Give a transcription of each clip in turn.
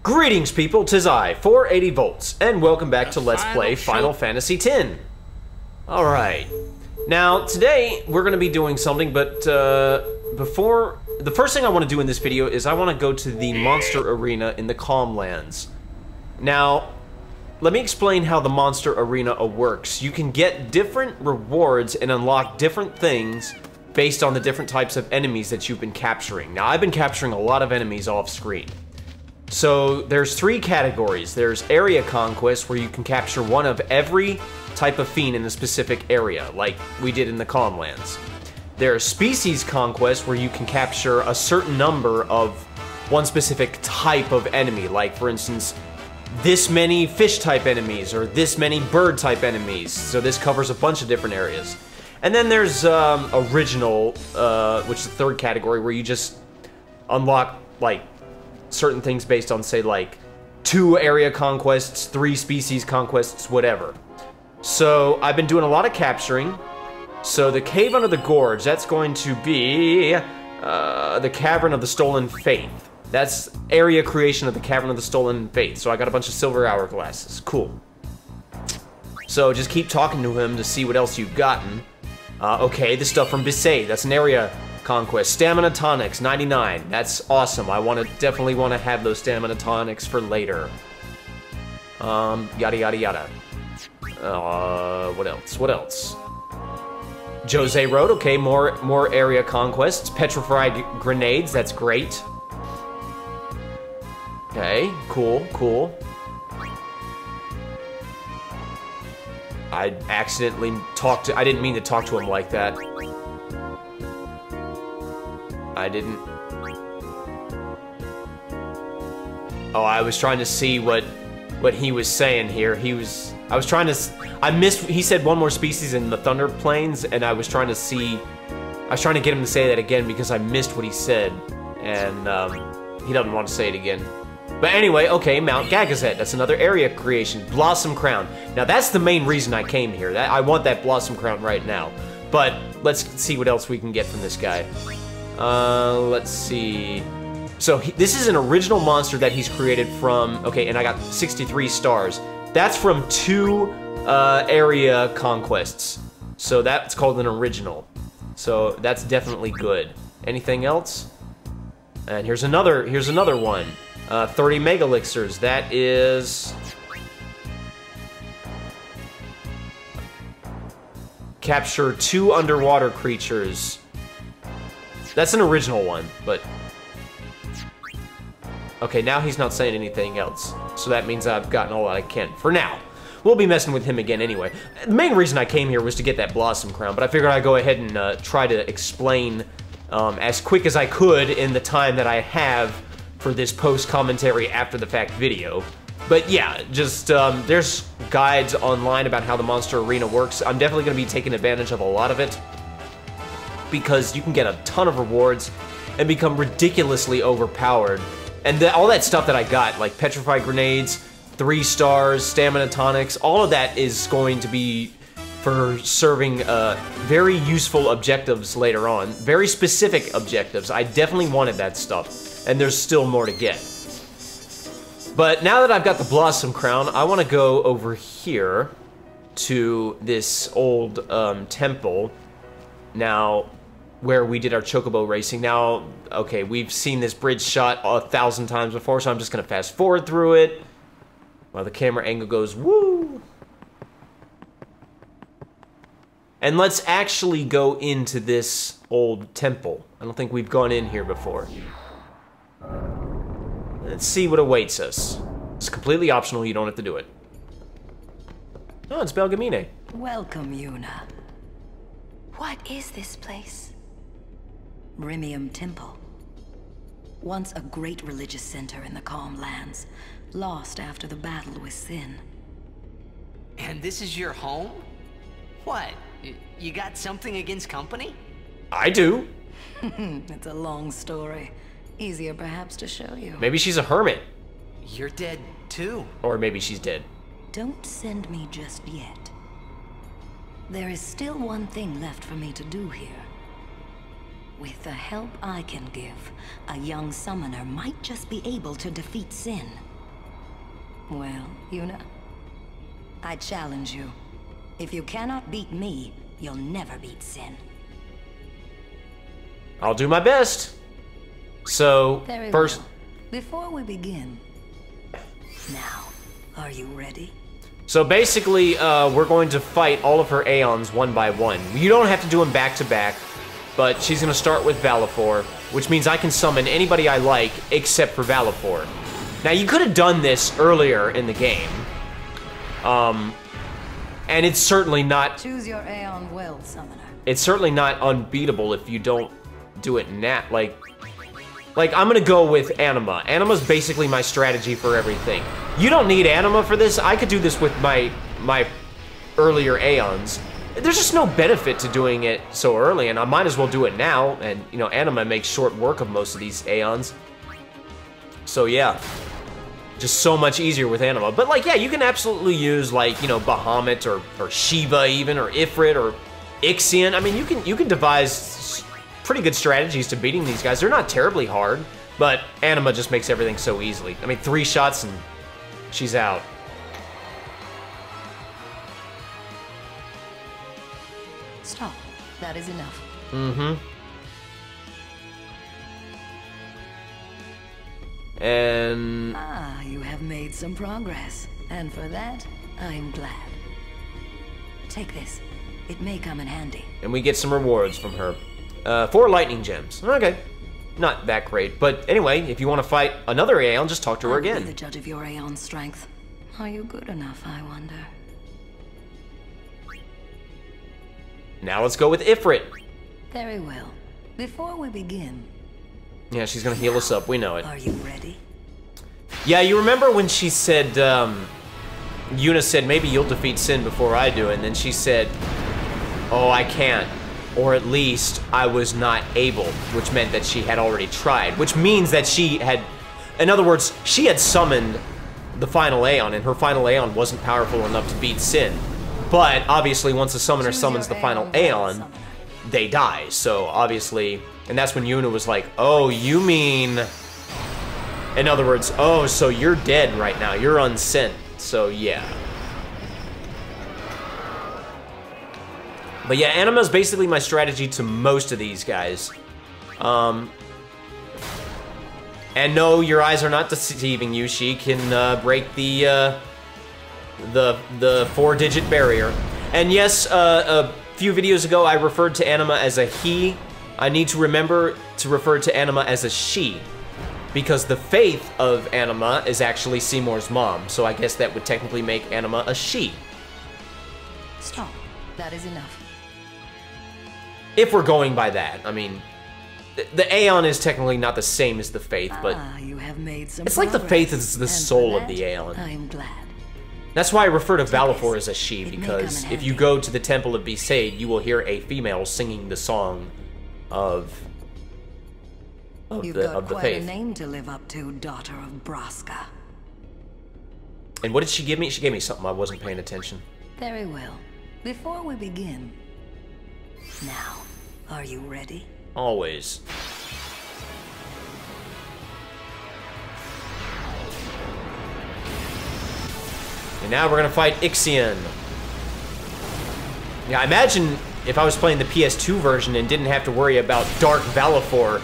Greetings, people. 'Tis I, 480 volts, and welcome back to Let's Play Final Fantasy X. Alright. Now, today, we're going to be doing something, but before... The first thing I want to do in this video is I want to go to the monster arena in the Calm Lands. Now, let me explain how the monster arena works. You can get different rewards and unlock different things based on the different types of enemies that you've been capturing. Now, I've been capturing a lot of enemies off-screen. So, there's three categories. There's area conquest, where you can capture one of every type of fiend in a specific area, like we did in the Calm Lands. There's species conquest, where you can capture a certain number of one specific type of enemy, like, for instance, this many fish-type enemies, or this many bird-type enemies. So this covers a bunch of different areas. And then there's original, which is the third category, where you just unlock, like, certain things based on, say, like, 2 area conquests, 3 species conquests, whatever. So, I've been doing a lot of capturing. So, the Cave Under the Gorge, that's going to be the Cavern of the Stolen Faith. That's area creation of the Cavern of the Stolen Faith. So, I got a bunch of silver hourglasses. Cool. So, just keep talking to him to see what else you've gotten. Okay, the stuff from Bisay, that's an area conquest. Stamina tonics, 99. That's awesome. I definitely want to have those stamina tonics for later. Yada yada yada. What else? What else? Jose Road, okay, more area conquests. Petrified grenades, that's great. Okay, cool, cool. I accidentally I didn't mean to talk to him like that. I didn't. Oh, I was trying to see what he was saying here. I was trying to, he said one more species in the Thunder Plains, and I was trying to get him to say that again because I missed what he said, and he doesn't want to say it again. But anyway, okay, Mount Gagazet, that's another area creation. Blossom Crown. Now that's the main reason I came here. I want that Blossom Crown right now. But let's see what else we can get from this guy. Let's see. So this is an original monster that he's created from, okay, and I got 63 stars. That's from 2 area conquests. So that's called an original. So that's definitely good. Anything else? And here's another one. 30 mega elixirs. That is capture 2 underwater creatures. That's an original one, but... Okay, now he's not saying anything else. So that means I've gotten all that I can. For now. We'll be messing with him again anyway. The main reason I came here was to get that Blossom Crown, but I figured I'd go ahead and try to explain as quick as I could in the time that I have for this post-commentary after-the-fact video. But yeah, just, there's guides online about how the Monster Arena works. I'm definitely going to be taking advantage of a lot of it, because you can get a ton of rewards and become ridiculously overpowered. And all that stuff that I got, like Petrified Grenades, 3 stars, Stamina Tonics, all of that is going to be for serving very useful objectives later on. Very specific objectives. I definitely wanted that stuff, and there's still more to get. But now that I've got the Blossom Crown, I want to go over here to this old temple. Now, where we did our chocobo racing. Now, okay, we've seen this bridge shot 1,000 times before, so I'm just gonna fast forward through it while the camera angle goes woo. And let's actually go into this old temple. I don't think we've gone in here before. Let's see what awaits us. It's completely optional, you don't have to do it. Oh, it's Belgamine. Welcome, Yuna. What is this place? Rimium Temple. Once a great religious center in the Calm Lands, lost after the battle with Sin. And this is your home? What? You got something against company? I do. It's a long story. Easier perhaps to show you. Maybe she's a hermit. You're dead too. Or maybe she's dead. Don't send me just yet. There is still one thing left for me to do here. With the help I can give, a young summoner might just be able to defeat Sin. Well, Yuna, I challenge you. If you cannot beat me, you'll never beat Sin. I'll do my best. So, Very first... well. Before we begin, now, are you ready? So basically, we're going to fight all of her Aeons one by one. You don't have to do them back to back, but she's going to start with Valifor, which means I can summon anybody I like except for Valifor. Now, you could have done this earlier in the game, and it's certainly not... Choose your Aeon well, Summoner. It's certainly not unbeatable if you don't do it now. Like, I'm gonna go with Anima. Anima's basically my strategy for everything. You don't need Anima for this. I could do this with my earlier Aeons. There's just no benefit to doing it so early, and I might as well do it now. And, you know, Anima makes short work of most of these Aeons. So, yeah. Just so much easier with Anima. But, like, yeah, you can absolutely use, like, you know, Bahamut or Shiva even, or Ifrit, or Ixion. I mean, you can devise pretty good strategies to beating these guys. They're not terribly hard, but Anima just makes everything so easily. I mean, 3 shots and she's out. Stop. That is enough. Mm-hmm. And... Ah, you have made some progress. And for that, I'm glad. Take this. It may come in handy. And we get some rewards from her. 4 lightning gems. Okay. Not that great. But anyway, if you want to fight another Aeon, just talk to her again. I'll be the judge of your Aeon's strength. Are you good enough, I wonder? Now let's go with Ifrit. Very well. Before we begin... Yeah, she's gonna heal us up. We know it. Are you ready? Yeah, you remember when she said, Yuna said, maybe you'll defeat Sin before I do, and then she said, oh, I can't. Or at least I was not able, which meant that she had already tried, which means that she had, in other words, she had summoned the final Aeon, and her final Aeon wasn't powerful enough to beat Sin. But obviously, once the summoner summons the final Aeon, they die. So obviously, and that's when Yuna was like, oh, you mean, in other words, oh, so you're dead right now, you're unsent. So yeah. But yeah, Anima's basically my strategy to most of these guys. And no, your eyes are not deceiving you. She can break the 4-digit barrier. And yes, a few videos ago I referred to Anima as a he. I need to remember to refer to Anima as a she, because the Fayth of Anima is actually Seymour's mom. So I guess that would technically make Anima a she. Stop. That is enough. If we're going by that, I mean, the Aeon is technically not the same as the Fayth, but you have made some it's like the Fayth is the soul of the Aeon. I'm glad. That's why I refer to Valifor as a she, because if you go to the Temple of Besaid, you will hear a female singing the song of the quite a Fayth. name to live up to, daughter of Braska. And what did she give me? She gave me something I wasn't paying attention. Very well. Before we begin, now, are you ready? Always. And now we're gonna fight Ixion. Yeah, I imagine if I was playing the PS2 version and didn't have to worry about Dark Valifor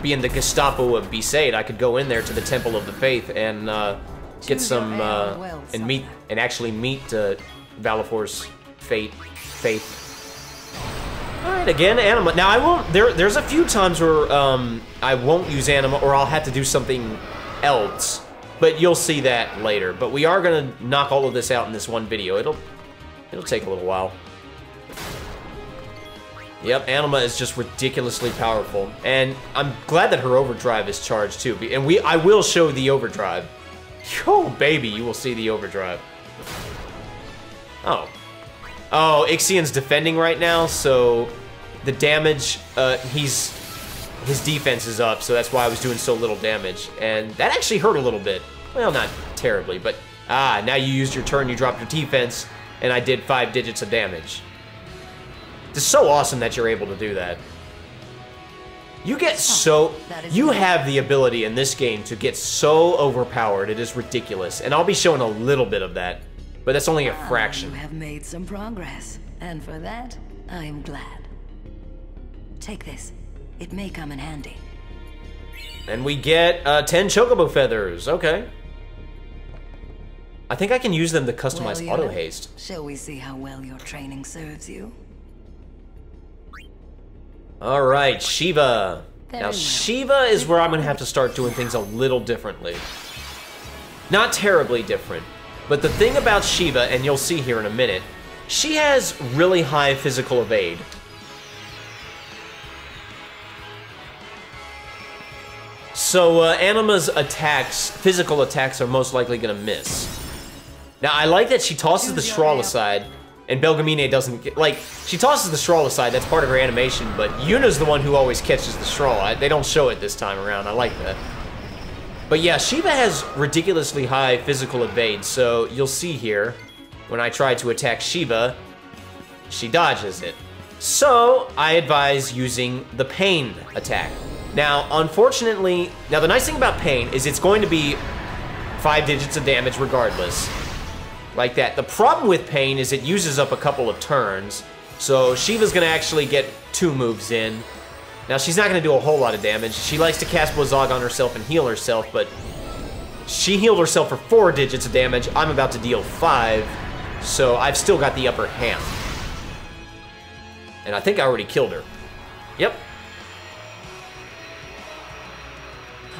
being the Gestapo of Besaid, I could go in there to the Temple of the Fayth and get some and actually meet Valifor's Faith. All right, again, Anima. Now I won't. There's a few times where I won't use Anima, or I'll have to do something else. But you'll see that later. But we are gonna knock all of this out in this one video. It'll take a little while. Yep, Anima is just ridiculously powerful, and I'm glad that her overdrive is charged too. And I will show the overdrive. Oh baby, you will see the overdrive. Oh, Ixion's defending right now, so the damage his defense is up, so that's why I was doing so little damage, and that actually hurt a little bit. Well, not terribly, but now you used your turn, you dropped your defense, and I did 5 digits of damage. It's so awesome that you're able to do that. You get you have the ability in this game to get so overpowered, it is ridiculous. And I'll be showing a little bit of that, but that's only a fraction. You have made some progress, and for that, I am glad. Take this. It may come in handy. And we get 10 chocobo feathers, okay. I think I can use them to customize auto haste. Shall we see how well your training serves you? All right, Shiva. Now, Shiva is where I'm gonna have to start doing things a little differently. Not terribly different, but the thing about Shiva, and you'll see here in a minute, she has really high physical evade. So, Anima's attacks, physical attacks, are most likely gonna miss. Now, I like that she tosses the straw aside, and Belgamine doesn't get, like, she tosses the straw aside, that's part of her animation, but Yuna's the one who always catches the straw. They don't show it this time around, I like that. But yeah, Shiva has ridiculously high physical evade, so you'll see here, when I try to attack Shiva, she dodges it. So, I advise using the Pain attack. Now, unfortunately, the nice thing about Pain is it's going to be 5 digits of damage regardless. Like that. The problem with Pain is it uses up a couple of turns, so Shiva's gonna actually get 2 moves in. Now, she's not gonna do a whole lot of damage. She likes to cast Blazog on herself and heal herself, but she healed herself for 4 digits of damage. I'm about to deal 5, so I've still got the upper hand. And I think I already killed her. Yep.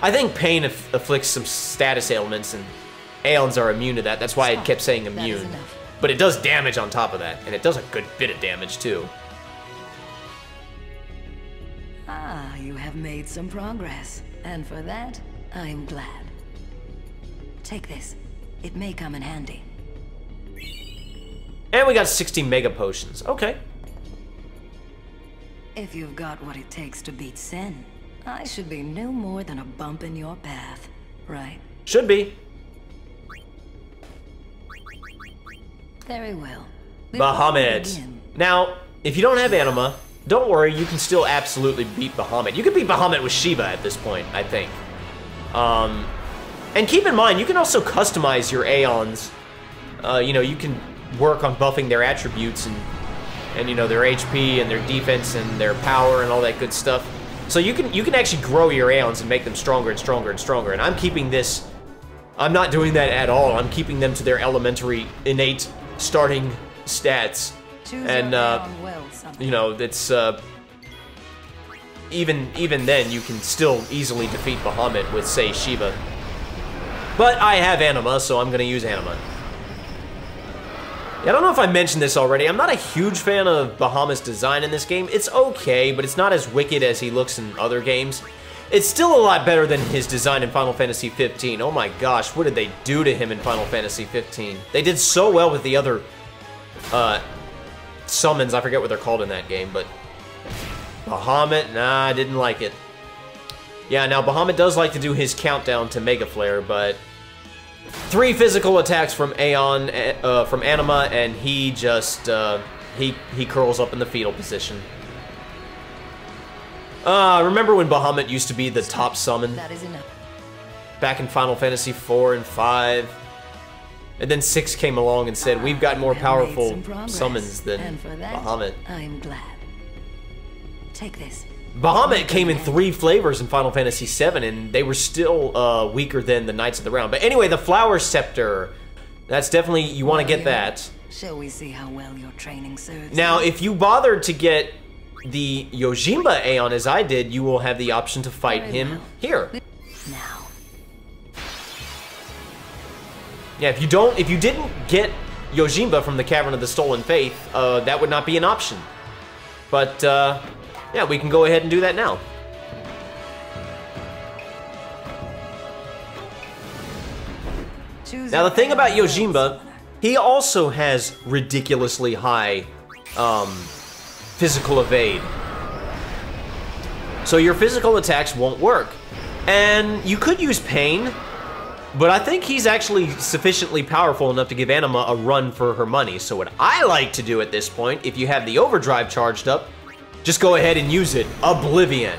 I think Pain afflicts some status ailments, and Aeons are immune to that. That's why I kept saying immune. But it does damage on top of that, and it does a good bit of damage, too. Ah, you have made some progress, and for that, I am glad. Take this. It may come in handy. And we got 60 Mega Potions. Okay. If you've got what it takes to beat Sin, I should be no more than a bump in your path, right? Should be. Very well. Bahamut. Now, if you don't have Anima, don't worry, you can still absolutely beat Bahamut. You can beat Bahamut with Shiva at this point, I think. And keep in mind, you can also customize your Aeons. You know, you can work on buffing their attributes and you know, their HP and their defense and their power and all that good stuff. So you can actually grow your Aeons and make them stronger and stronger and stronger. And I'm keeping this, I'm not doing that at all. I'm keeping them to their elementary innate starting stats. And you know, it's even then you can still easily defeat Bahamut with, say, Shiva. But I have Anima, so I'm gonna use Anima. Yeah, I don't know if I mentioned this already. I'm not a huge fan of Bahamut's design in this game. It's okay, but it's not as wicked as he looks in other games. It's still a lot better than his design in Final Fantasy 15. Oh my gosh, what did they do to him in Final Fantasy 15? They did so well with the other summons. I forget what they're called in that game, but Bahamut, nah, I didn't like it. Yeah, now Bahamut does like to do his countdown to Mega Flare, but 3 physical attacks from from Anima, and he just, he curls up in the fetal position. Remember when Bahamut used to be the top summon? That is enough. Back in Final Fantasy 4 and 5. And then 6 came along and said, we've got more powerful summons than Bahamut. I am glad. Take this. Bahamut came in 3 flavors in Final Fantasy 7, and they were still weaker than the Knights of the Round. But anyway, the Flower Scepter. That's definitely, you want to get that. Shall we see how well your training serves? Now, if you bothered to get the Yojimba Aeon as I did, you will have the option to fight him here. Now. Yeah, if you didn't get Yojimba from the Cavern of the Stolen Faith, that would not be an option. But, yeah, we can go ahead and do that now. Now, the thing about Yojimba, he also has ridiculously high physical evade. So your physical attacks won't work. And you could use Pain, but I think he's actually sufficiently powerful enough to give Anima a run for her money. So what I like to do at this point, if you have the overdrive charged up, just go ahead and use it. Oblivion.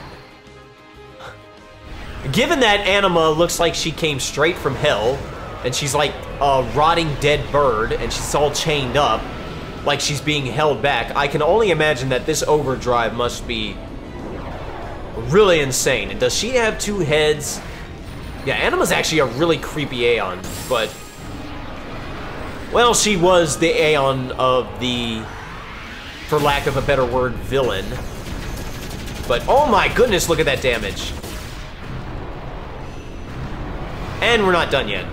Given that Anima looks like she came straight from hell, and she's like a rotting dead bird, and she's all chained up, like she's being held back, I can only imagine that this overdrive must be really insane. And does she have 2 heads? Yeah, Anima's actually a really creepy Aeon, but... well, she was the Aeon of the, for lack of a better word, villain. But oh my goodness, look at that damage. And we're not done yet.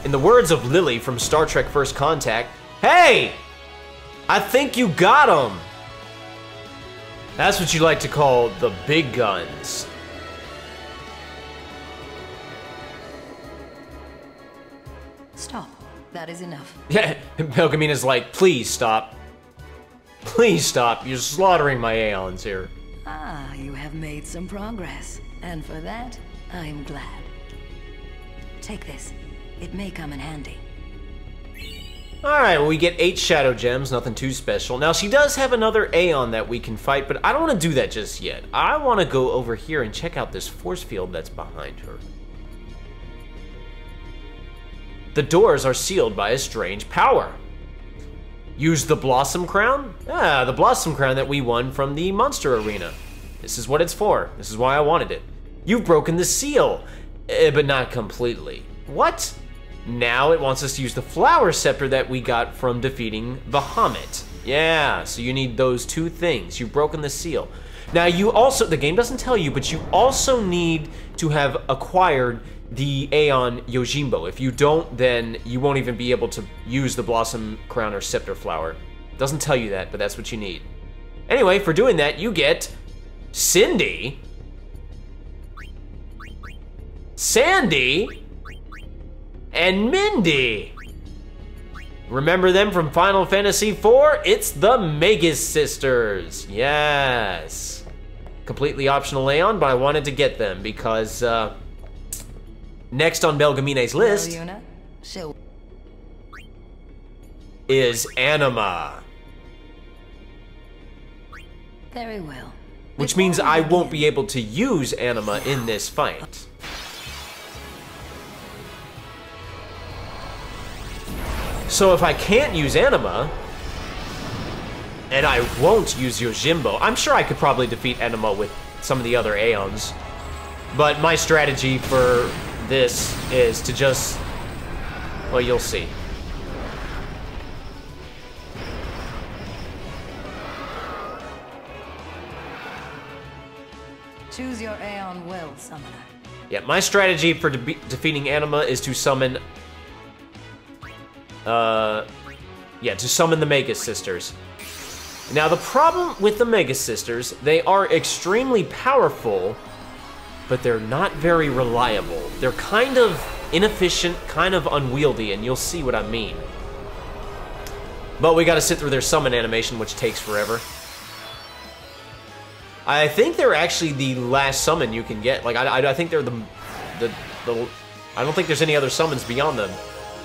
In the words of Lily from Star Trek First Contact, hey! I think you got him! That's what you like to call the big guns. Stop. That is enough. Yeah, Belgamina's like, please stop. Please stop. You're slaughtering my Aeons here. Ah, you have made some progress. And for that, I'm glad. Take this. It may come in handy. Alright, well, we get 8 Shadow Gems, nothing too special. Now, she does have another Aeon that we can fight, but I don't want to do that just yet. I want to go over here and check out this force field that's behind her. The doors are sealed by a strange power. Use the Blossom Crown? Ah, the Blossom Crown that we won from the Monster Arena. This is what it's for. This is why I wanted it. You've broken the seal, but not completely. What? Now it wants us to use the Flower Scepter that we got from defeating Bahamut. Yeah, so you need those 2 things. You've broken the seal. Now you also, the game doesn't tell you, but you also need to have acquired the Aeon Yojimbo. If you don't, then you won't even be able to use the Blossom Crown or Scepter Flower. Doesn't tell you that, but that's what you need. Anyway, for doing that, you get Cindy, Sandy, and Mindy. Remember them from Final Fantasy IV? It's the Magus Sisters. Yes. Completely optional Aeon, but I wanted to get them because, next on Belgamina's list is Anima. Very well. Which means I won't be able to use Anima in this fight. So if I can't use Anima, and I won't use Yojimbo, I'm sure I could probably defeat Anima with some of the other Aeons. But my strategy for this is to just, well, you'll see. Choose your Aeon well, Summoner. Yeah, my strategy for defeating Anima is to summon, to summon the Magus Sisters. Now, the problem with the Magus Sisters, they are extremely powerful, but they're not very reliable. They're kind of inefficient, kind of unwieldy, and you'll see what I mean. But we gotta sit through their summon animation, which takes forever. I think they're actually the last summon you can get. Like, I think they're the I don't think there's any other summons beyond them.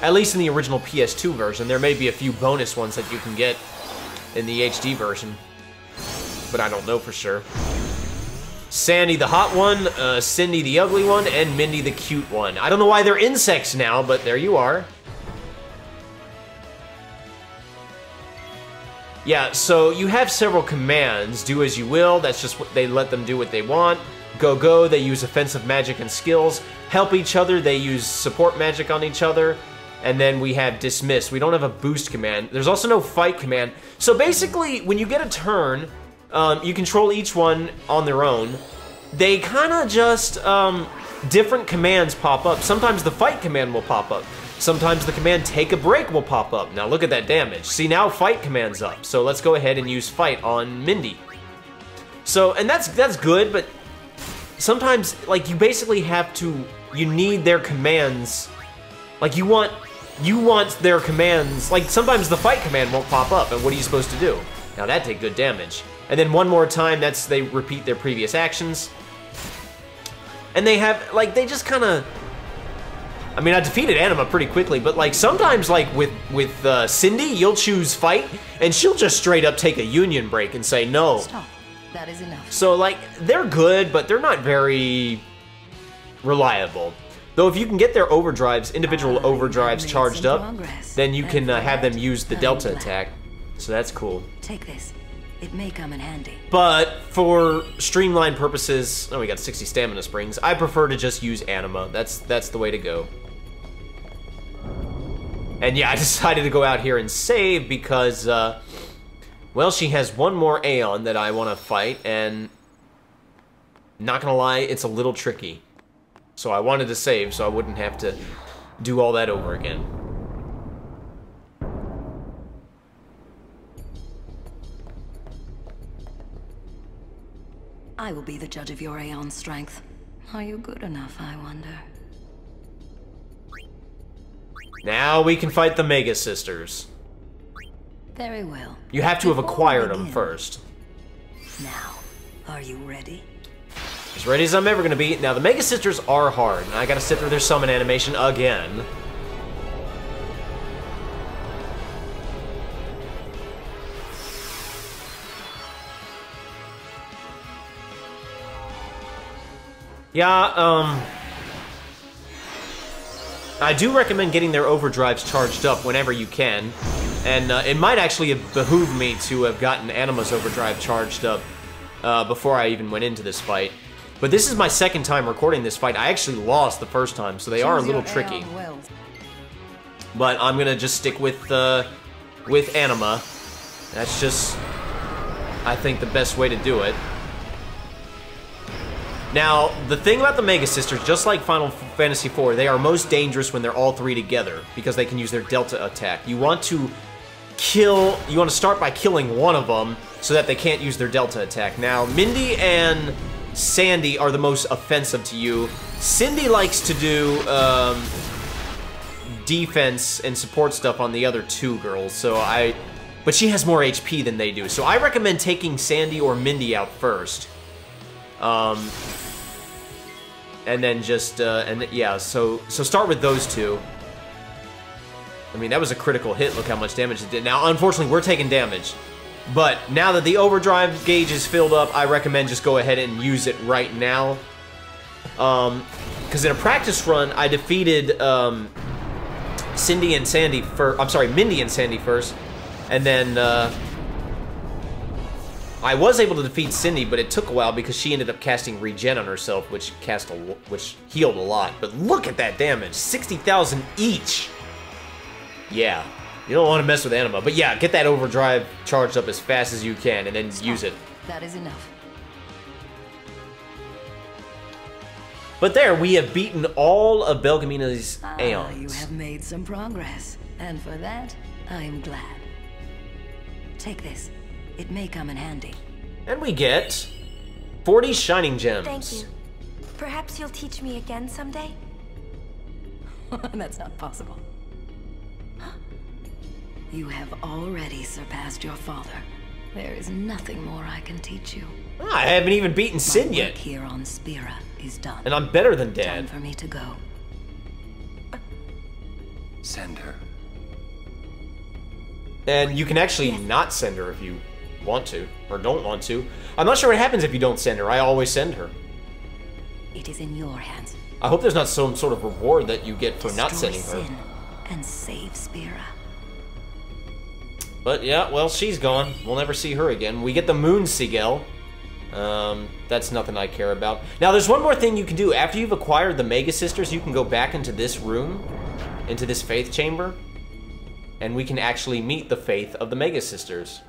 At least in the original PS2 version. There may be a few bonus ones that you can get in the HD version, but I don't know for sure. Sandy the hot one, Cindy the ugly one, and Mindy the cute one. I don't know why they're insects now, but there you are. Yeah, so you have several commands. Do as you will, that's just what they let them do what they want. Go, go, they use offensive magic and skills. Help each other, they use support magic on each other. And then we have dismiss. We don't have a boost command. There's also no fight command. So basically, when you get a turn, you control each one on their own. They kind of just, different commands pop up. Sometimes the fight command will pop up. Sometimes the command take a break will pop up. Now look at that damage. See, now fight command's up. So let's go ahead and use fight on Mindy. So, and that's good, but sometimes, like, you basically have to, you need their commands. Like, you want their commands, like, sometimes the fight command won't pop up, and what are you supposed to do? Now that did good damage. And then one more time, that's, they repeat their previous actions. And they have, like, they just kind of, I mean, I defeated Anima pretty quickly, but, like, sometimes, like, with Cindy, you'll choose fight, and she'll just straight up take a union break and say, no, Stop. That is enough. So, like, they're good, but they're not very reliable. Though if you can get their overdrives, individual overdrives charged up, then you can have them use the Delta attack. So that's cool. Take this. It may come in handy. But for streamline purposes, oh, we got 60 stamina springs. I prefer to just use anima. That's the way to go. And yeah, I decided to go out here and save because, well, she has one more Aeon that I want to fight, and not gonna lie, it's a little tricky. So I wanted to save so I wouldn't have to do all that over again. I will be the judge of your Aeon strength. Are you good enough, I wonder? Now we can fight the Mega Sisters. Very well. You have to have acquired them first. Now, are you ready? As ready as I'm ever gonna be. Now the Mega Sisters are hard, and I gotta sit through their summon animation again. Yeah, I do recommend getting their overdrives charged up whenever you can, and it might actually behoove me to have gotten Anima's overdrive charged up before I even went into this fight. But this is my second time recording this fight. I actually lost the first time, so they are a little tricky. But I'm gonna just stick with Anima. That's just, I think, the best way to do it. Now, the thing about the Mega Sisters, just like Final Fantasy IV, they are most dangerous when they're all three together, because they can use their Delta attack. You want to start by killing one of them, so that they can't use their Delta attack. Now, Mindy and Sandy are the most offensive to you. Cindy likes to do defense and support stuff on the other two girls, but she has more HP than they do. So I recommend taking Sandy or Mindy out first. And then just, so start with those two. I mean, that was a critical hit. Look how much damage it did. Now, unfortunately, we're taking damage. But now that the overdrive gauge is filled up, I recommend just go ahead and use it right now. Because in a practice run, I defeated Mindy and Sandy first. And then, I was able to defeat Cindy, but it took a while because she ended up casting regen on herself, which healed a lot. But look at that damage, 60,000 each. Yeah, you don't want to mess with Anima, but yeah, get that overdrive charged up as fast as you can, and then use it. That is enough. But there, we have beaten all of Belgamina's Aeons. You have made some progress, and for that, I am glad. Take this. It may come in handy. And we get 40 Shining Gems. Thank you. Perhaps you'll teach me again someday? That's not possible. You have already surpassed your father. There is nothing more I can teach you. I haven't even beaten Sin My yet. work here on Spira is done. And I'm better than Dad. Time for me to go. Send her. And you can actually not send her if you want to, or don't want to. I'm not sure what happens if you don't send her. I always send her. It is in your hands. I hope there's not some sort of reward that you get for not sending her. Sin and save Spira. But yeah, well, she's gone. We'll never see her again. We get the Moon Seagull. That's nothing I care about. Now, there's one more thing you can do. After you've acquired the Mega Sisters, you can go back into this room, into this Faith Chamber, and we can actually meet the Faith of the Mega Sisters.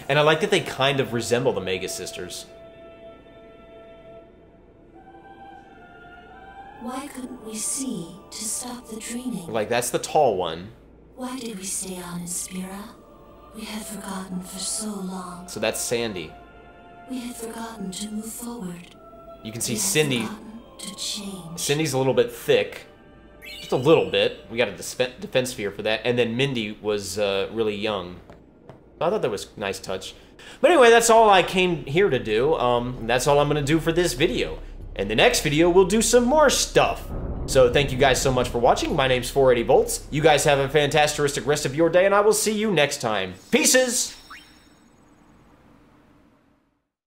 And I like that they kind of resemble the Mega Sisters. Why couldn't we see to stop the draining? Like, that's the tall one. Why did we stay on in Spira? We had forgotten for so long. So that's Sandy. We had forgotten to move forward. You can see We had Cindy. forgotten to change. Cindy's a little bit thick. Just a little bit. We got a defense sphere for that. And then Mindy was really young. I thought that was a nice touch. But anyway, that's all I came here to do. That's all I'm going to do for this video. In the next video, we'll do some more stuff. So thank you guys so much for watching. My name's 480 Volts. You guys have a fantastic rest of your day, and I will see you next time. Pieces!